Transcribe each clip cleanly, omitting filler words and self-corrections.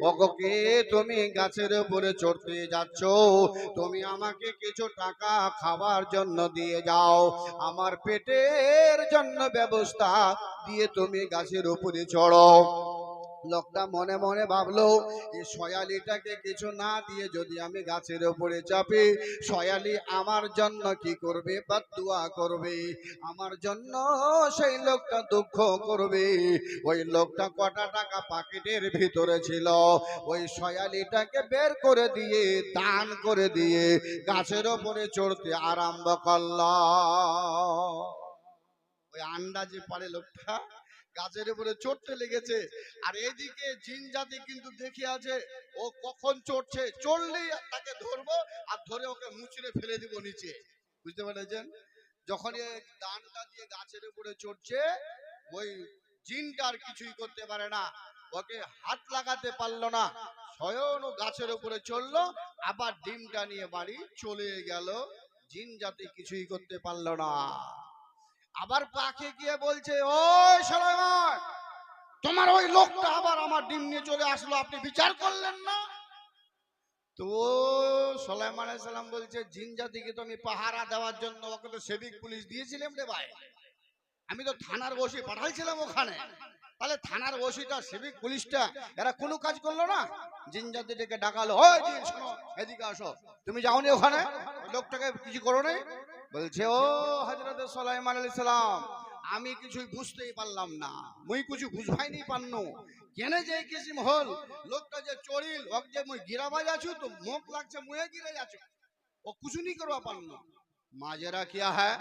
ওকে তুমি গাছের উপরে চড়তে যাচ্ছ, তুমি আমাকে কিছু টাকা খাবার জন্য দিয়ে যাও, আমার পেটের জন্য ব্যবস্থা দিয়ে তুমি গাছের উপরে চড়ো। লোকটা মনে মনে ভাবলো, এই শয়ালিটাকে কিছু না দিয়ে যদি আমি গাছের উপরে চাপি, শয়ালি আমার জন্য কি করবে? বদদুয়া করবে, আমার জন্য সেই লোকটা দুঃখ করবে। ওই লোকটা কটা টাকা পকেটের ভিতরে ছিল, ওই শয়ালিটাকে বের করে দিয়ে দান করে দিয়ে গাছের উপরে চড়তে আরম্ভ করলো। ওই আন্দাজে পারে লোকটা গাছের উপরে চড়তে লেগেছে, আর এইদিকে জিন জাতি কিন্তু দেখে আছে ও কখন চড়ছে, চড়লেই তাকে ধরবো আর ধরে ওকে মুচড়ে ফেলে দিব নিচে। বুঝতে পেরেছেন? যখন এই দানটা দিয়ে গাছের উপরে চড়ছে, ওই জিনটা আর কিছুই করতে পারে না, ওকে হাত লাগাতে পারলো না, স্বয়ং ও গাছের উপরে চড়লো, আবার ডিমটা নিয়ে বাড়ি চলে গেল। জিন জাতি কিছুই করতে পারলো না। আবার পাখি গিয়ে বলছে, ওই সুলাইমান, তোমার ওই লোকটা আবার আমার ডিম নিয়ে চলে আসলো, আপনি বিচার করলেন না? তো সুলাইমান আলাইহিস সালাম বলছে, জিন জাতিকে তো আমি পাহারা দেওয়ার জন্য ওকে তো সিভিক পুলিশ দিয়েছিলাম রে ভাই, আমি তো থানার ওসি পাঠাইছিলাম ওখানে, তাহলে থানার ওসিটা সিভিক পুলিশটা এরা কোনো কাজ করলো না? জিন জাতি ডেকে ডাকালো, ওই জিন শোনো, এদিকে আসো, তুমি যাওনি ওখানে, লোকটাকে কিছু করো নি? বলছে, ও হযরত সুলাইমান আলাইহিস সালাম, আমি কিছুই বুঝতেই পারলাম না, মুই কিছু বুঝাইনি পারনু, কেন যে কিসিম হল, লোকটা যে চড়িল ওক যে মুই গিরাবাজ আছু, তো মুখ লাগছে মুয়ে গিরে যাচ্ছ, ও কিছু নি করবা পারনু। মাজেরা কিয়া হ্যায়,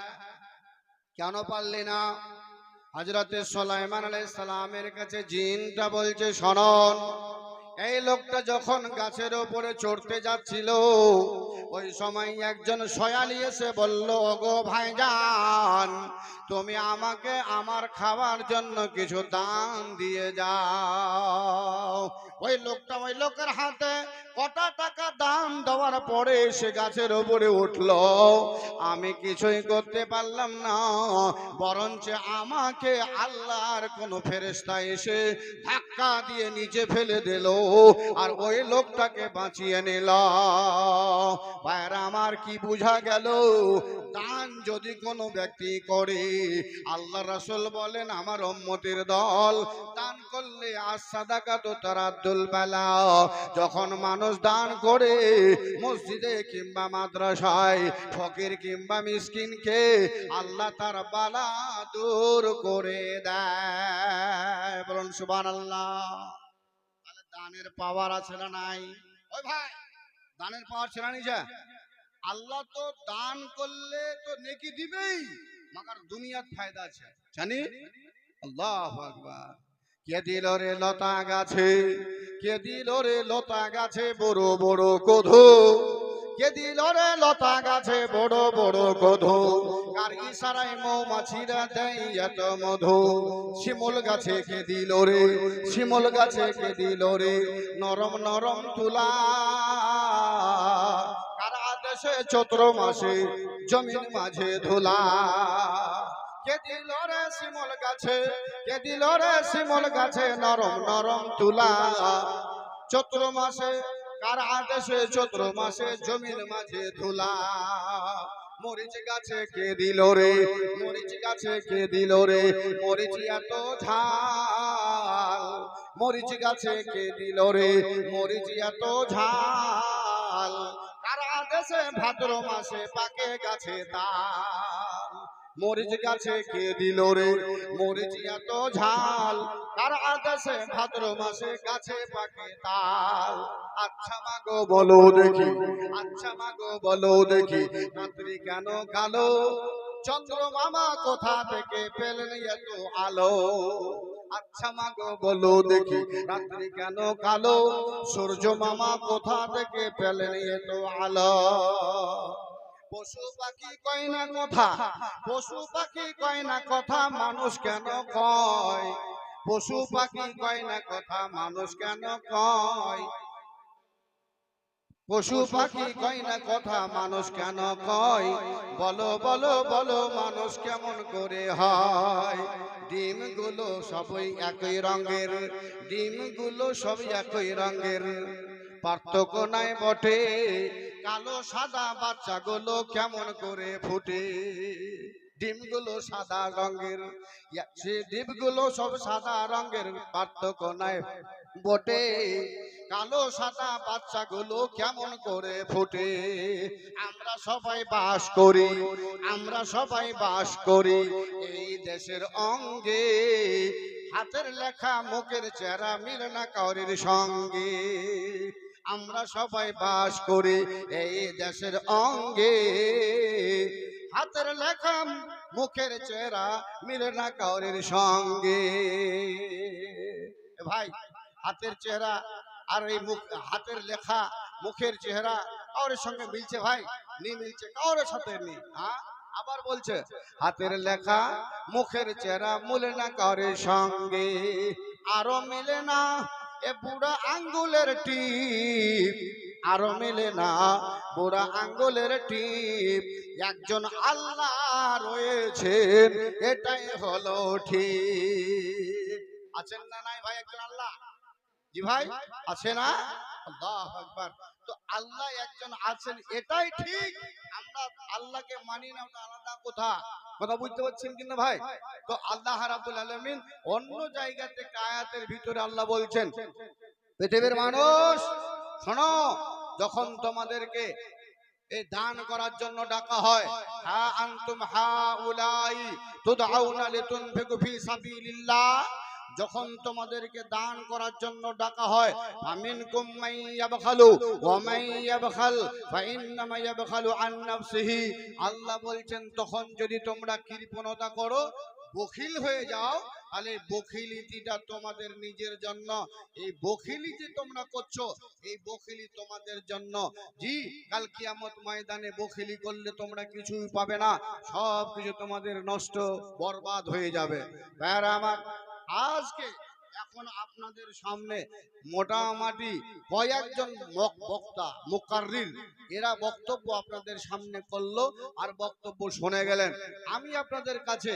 কেন পারলে না? হযরত সুলাইমান আলাইহিস সালামের কাছে জিনটা বলছে, শুনুন, এই লোকটা যখন গাছের উপরে চড়তে যাচ্ছিল, ওই সময় একজন শয়ালি এসে বলল, ওগো ভাইজান, তুমি আমাকে আমার খাবার জন্য কিছু দান দিয়ে যাও। ওই লোকটা ওই লোকের হাতে কটা টাকা দান দেওয়ার পরে সে গাছের উপরে উঠলো। আমি কিছুই করতে পারলাম না, বরঞ্চ আমাকে আল্লাহর কোন ফেরেশতা এসে ধাক্কা দিয়ে নিচে ফেলে দিল, আর ওই লোকটাকে বাঁচিয়ে নিল। ভাইরা আমার, কি বুঝা গেল? দান যদি কোনো ব্যক্তি করে, আল্লাহ রাসূল বলেন, আমার উম্মতের দল, দান করলে as-সাদাকাতু তারাদ্দুল বালা, যখন মানুষ দান করে মসজিদে কিংবা মাদ্রাসায় ফকির কিংবা মিসকিনকে, আল্লাহ তার বালা দূর করে দেয়। বলুন সুবহানাল্লাহ। তাহলে দানের পাওয়ার আছে না নাই? ওই ভাই, দানের পাওয়ার ছিল না? যা আল্লাহ তো দান করলে তো নেকি দিবেই, মাগার দুনিয়ার ফায়দা আছে, জানি? আল্লাহু আকবার। কে দিল রে লতা গাছে, কে দিল রে লতা গাছে বড় বড় কধু, কে দিল রে লতা গাছে বড় বড় কধু, কার ইশারায় মৌমাছিরা দেয় এত মধু। শিমুল গাছে কে দিল রে, শিমুল গাছে কে দিল রে নরম নরম তুলা, কার আদেশে চৈত্র মাসে জমিন মাঝে ধুলা। কে দিল রে শিমুল গাছে, কে দিল রে শিমুল গাছে নরম নরম তুলা, চৈত্র মাসে কার আদেশে চৈত্র মাসে জমিন মাঝে ধুলা। মরিচ গাছে কে দিল রে, মরিচ গাছে কে দিল রে মরিচ এত ঝাল, মরিচ গাছে কে দিল রে মরিচ এত ঝাল, কার আদেশে ভাদ্র মাসে পাকে গাছে তাল। মরিচ গাছে কে দিল রে মরিচ এত ঝাল, কার আদেশে ভাদ্র মাসে গাছে পাকে তাল। আচ্ছা মাগো বলো দেখি, আচ্ছা মাগো বলো দেখি, রাত্রি কেন কালো, চন্দ্র মামা কোথা থেকে পেলেন এত আলো? আচ্ছা মাগো বলো দেখি, রাত্রি কেন কালো, সূর্য মামা কোথা থেকে পেলেন এত আলো? পশু পাখি কয় না কথা, পশু পাখি কয় না কথা, মানুষ কেন কয়? পশু পাখি কয় না কথা, মানুষ কেন কয়? পশু পাখি কয় না কথা, মানুষ কেন কয়? বলো বলো বলো, মানুষ কেমন করে হয়? ডিমগুলো সবই একই রঙের, ডিমগুলো সবই একই রঙের, পার্থক্য নাই বটে। কালো সাদা বাচ্চাগুলো কেমন করে ফুটে? ডিমগুলো সাদা রঙের, সে ডিমগুলো সব সাদা রঙের, পার্থক্য নাই বটে। কালো সাদা বাচ্চাগুলো কেমন করে ফুটে? আমরা সবাই বাস করি, আমরা সবাই বাস করি এই দেশের অঙ্গে, হাতের লেখা মুখের চেহারা মিলে না কারোর সঙ্গে। আমরা সবাই বাস করি এই দেশের অঙ্গে, হাতের লেখা মুখের চেহারা মিলে না কারোর সঙ্গে। ভাই, হাতের চেহারা আর এই মুখ, হাতের লেখা মুখের চেহারা কারোর সঙ্গে মিলছে ভাই? নি মিলছে, কারোর সাথে নেই। হ্যাঁ, আবার বলছে হাতের লেখা মুখের চেহারা মিলে না কারোর সঙ্গে। আরো মিলে না এ বুড়া আঙ্গুলের টিপ, আরো মিলে না বুড়া আঙ্গুলের টিপ। একজন আল্লাহ রয়েছেন, এটাই হলো ঠিক। আছেন না নাই ভাই একজন আল্লাহ? জি ভাই, আছে না? আল্লাহু আকবার। তো আল্লাহ একজন আছেন, এটাই ঠিক। আমরা আল্লাহকে মানি না, ওটা আলাদা কথা। কথা বুঝতে পারছেন কিনা ভাই? তো আল্লাহ রাব্বুল আলামিন অন্য জায়গা থেকে আয়াতের ভিতরে আল্লাহ বলছেন, পৃথিবীর মানুষ শোনো, যখন তোমাদেরকে এই দান করার জন্য ডাকা হয়, হা আনতুম হাউলাই তুদআউনা লিতুনফিকু ফি সাবিলিল্লাহ, যখন তোমাদেরকে দান করার জন্য ডাকা হয়, ফামিনকুম মান ইয়াবখালু ওয়া মান ইয়াবখাল ফাইন্নামা ইয়াবখালু আন নাফসিহি, আল্লাহ বলছেন তখন যদি তোমরা কৃপণতা করো, বখিল হয়ে যাও, তাহলে বখিলিটিটা তোমাদের নিজের জন্য। এই বখিলি যে তোমরা করছো, এই বখিলি তোমাদের জন্য। জি, কাল কিয়ামত ময়দানে বখিলি করলে তোমরা কিছুই পাবে না, সব কিছু তোমাদের নষ্ট বরবাদ হয়ে যাবে। ভাইরা আমার, আজকে এখন আপনাদের সামনে মোটামুটি কয়েকজন বক্তা মুকাররির এরা বক্তব্য আপনাদের সামনে করলো আর বক্তব্য শুনে গেলেন। আমি আপনাদের কাছে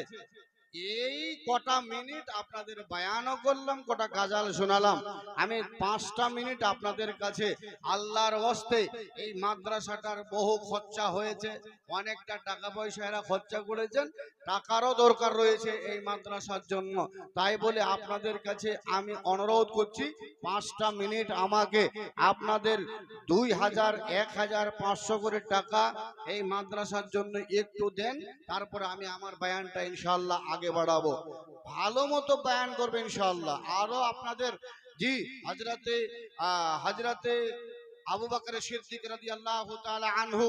এই কটা মিনিট আপনাদের বয়ানও করলাম, কটা গাজাল শোনালাম। আমি 5টা মিনিট আপনাদের কাছে আল্লাহর ওয়াস্তে, এই মাদ্রাসাটার বহু খরচা হয়েছে, অনেকটা টাকা পয়সা এরা খরচা করেছেন, টাকারও দরকার রয়েছে এই মাদ্রাসার জন্য। তাই বলে আপনাদের কাছে আমি অনুরোধ করছি, 5টা মিনিট আমাকে আপনাদের 2000, 1000, 500 করে টাকা এই মাদ্রাসার জন্য একটু দেন, তারপরে আমি আমার বয়ানটা ইনশাআল্লাহ আগে বাড়াবো। ভালো মতো বয়ান করবে ইনশাআল্লাহ। আরো আপনাদের জি হযরতে আবু বকর সিদ্দিক রাদিয়াল্লাহু তাআলা আনহু,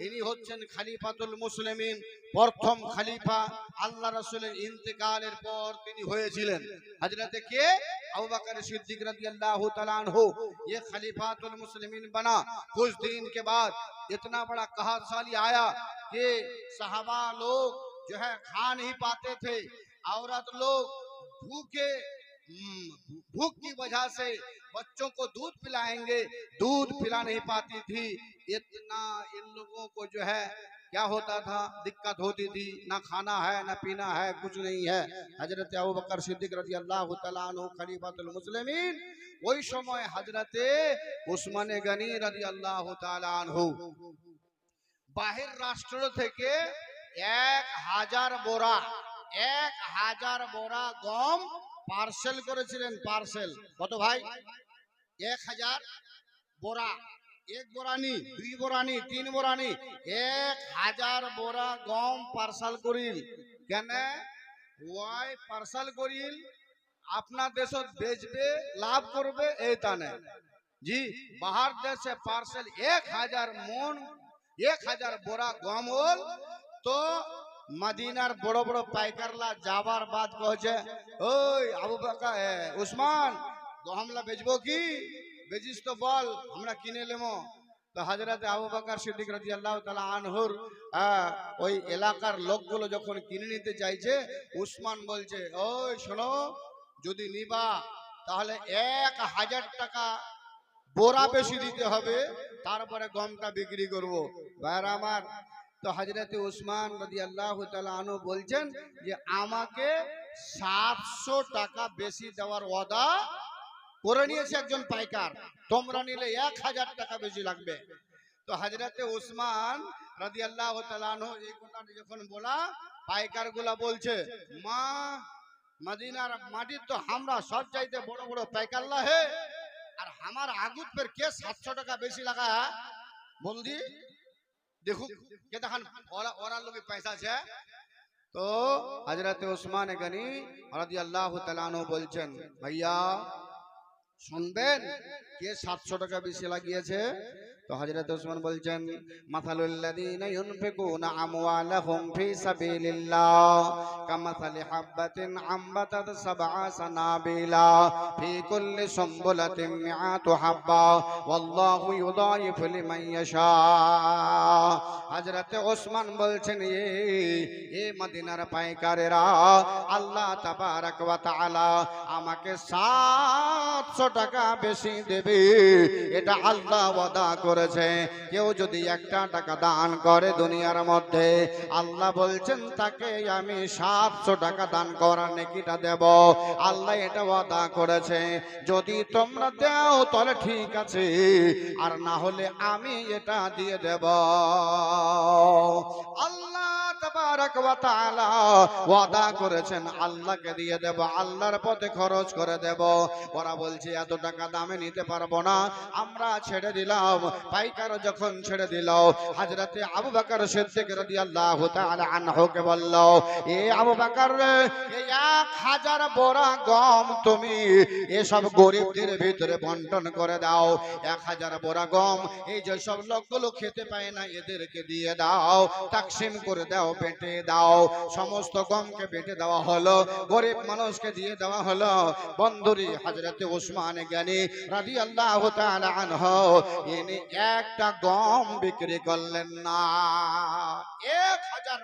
ইনি হচ্ছেন খলিফাতুল মুসলিমিন, প্রথম খলিফা। আল্লাহ রাসূলের ইন্তেকালের পর তিনি হয়েছিলেন হযরতে কে? আবু বকর सिद्दीक रदियल्लाहु ताला अन्हु। ये खलीफातुल मुस्लिमीन बना। कुछ दिन के बाद इतना बड़ा कहसाली आया कि सहाबा लोग जो है खा नहीं पाते थे, औरत लोग भूखे, भूख की वजह से बच्चों को दूध पिलाएंगे, दूध पिला नहीं पाती थी। इतना इन लोगों को जो है क्या होता था, दिक्कत होती थी, ना खाना है ना पीना है, कुछ नहीं है। हजरत अबू बकर सिद्दीक रज़ियल्लाहु ताला अन्हु खलीफातुल मुस्लिमीन, ওই সময় হযরতে উসমানে গনি রাদিয়াল্লাহু তাআলা আনহু বাহির রাষ্ট্র থেকে 1000 বোরা 1000 বোরা গম পার্সেল করেছিলেন। পার্সেল কত ভাই? 1000 বোরা। এক বোরা নি, দুই বোরা নি, তিন বোরা নি, 1000 বোরা গম পার্সেল করিল। কেন ওয়াই পার্সেল করিল? আপনার দেশত বেচবে, লাভ করবে, এই তানে। জি, বাহার দেশে পার্সেল 1000 মন, 1000 বোরা গম হল। তো মদিনার বড় বড় পাইকারলা যাবার বাদ কহছে, ওই আবু বকর উসমান, গহমলা বেচবো কি? বেচিস তো বল, আমরা কিনে নেবো। তো হযরত আবু বকর সিদ্দিক রাদিয়াল্লাহু তাআলা আনহুর ওই এলাকার লোকগুলো যখন কিনে নিতে চাইছে, উসমান বলছে, ওই শোনো, যদি নিবা তাহলে 1000 টাকা বোরা বেশি দিতে হবে, তারপরে গমটা বিক্রি করব। ভাইরা আমার, তো হযরতে উসমান রাদিয়াল্লাহু তাআলা আনহু বলছেন যে আমাকে 700 টাকা বেশি দেওয়ার ওয়াদা করে নিয়েছে একজন পাইকার, তোমরা নিলে 1000 টাকা বেশি লাগবে। তো হযরতে উসমান রাদিয়াল্লাহু তাআলা আনহু এই কথাটা যখন বলা, পাইকার গুলা বলছে, মা মদিনার মাটি তো আমরা সব চাইতে বড় বড় পাইকারলা হে, আর আমার আগুত पर के 700 টাকা বেশি লাগা बोल दी देखो के देखान ওরা লোকে পয়সা আছে। তো হযরতে উসমান গনি রাদিয়াল্লাহু তাআলা আনহু বলছেন, ভাইয়া শুনবেন কে 700 টাকা বেশি লাগিয়েছে? তো হযরত উসমান বলছেন, মাসালুল লাযিনা ইউনফিকুনা আমওয়ালাহুম ফি সাবিলিল্লাহ কামাসালি হাববাতিন আমবাতাত সাবআ সানাবিলা ফি কুল্লি সুমবুলাতিন মিআতু হাব্বা ওয়াল্লাহু ইউদাইফু লিমান ইয়াশা। হযরত উসমান বলছেন, এ মদিনার পাইকারেরা, আল্লাহ তাবারক ওয়া তাআলা আমাকে 700 টাকা বেশি দেবে, এটা আল্লাহ ওয়াদা করেছে। কেউ যদি 1 টাকা দান করে দুনিয়ার মধ্যে, আল্লাহ বলছেন তাকে আমি 700 টাকা দান করার নেকিটা দেব। আল্লাহ এটা ওয়াদা করেছে। যদি তোমরা দাও তাহলে ঠিক আছে, আর না হলে আমি এটা দিয়ে দেব। আল্লাহ তাবারক ওয়া তাআলা ওয়াদা করেছেন, আল্লাহকে দিয়ে দেব, আল্লাহর পথে খরচ করে দেব। ওরা বলছে এত টাকা দামে নিতে পারবো না, আমরা ছেড়ে দিলাম। পাইকার যখন ছেড়ে দিল, হযরতে আবু বকর সিদ্দিক রাদিয়াল্লাহু তাআলা আনহুকে বলল, এ আবু বকর, এই 1000 বোরা গম তুমি এসব গরিবদের ভিতরে বন্টন করে দাও। 1000 বোরা গম এই যে সব লোকগুলো খেতে পায় না, এদেরকে দিয়ে দাও, তাকসিম করে দাও, বেটে দাও। সমস্ত গমকে বেটে দেওয়া হলো, গরিব মানুষকে দিয়ে দেওয়া হলো। বন্ধুরি, হযরতে উসমান গনি রাদিয়াল্লাহু তাআলা আনহু ইনি একটা গম বিক্রি করলেন না। 1000